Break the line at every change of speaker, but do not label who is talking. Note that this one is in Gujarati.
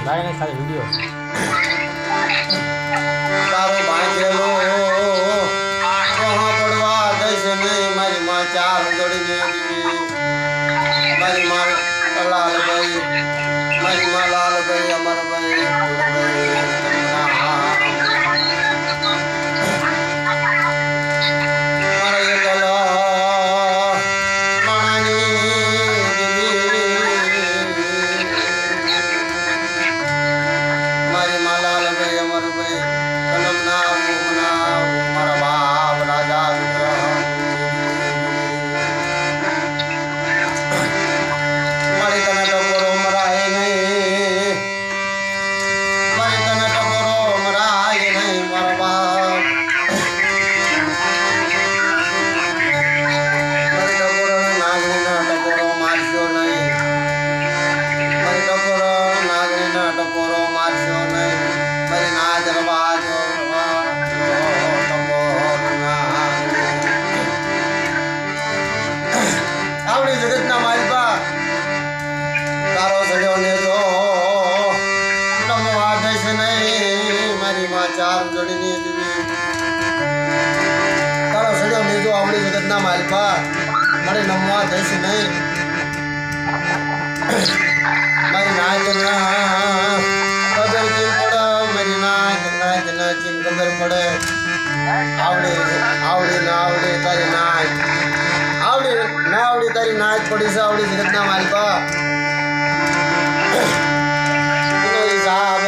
ગાડી ખાલી વિડીયો
તારો ભાગેલો પડવા દઈશ નહીં મારી માં ચાર દોડીને મારી માં લાલભાઈ મારી માં લાલભાઈ અમરભાઈ આવડી જગતના માલિકા તારો સડ્યો ને જો નમો આદેશ નહીં મારી માં ચાર જોડીની દીવી તારો સડ્યો ને જો આવડી જગતના માલિકા મારે નમો આદેશ નહીં મારી નાય કદર ચીન પડે મારી નાય ચીન કદર પડે આવડે ના આવડે તારી નાય આવડી ના આવડી તારી નાચ પડી છે આવડી જગતના માલિકા હિસાબ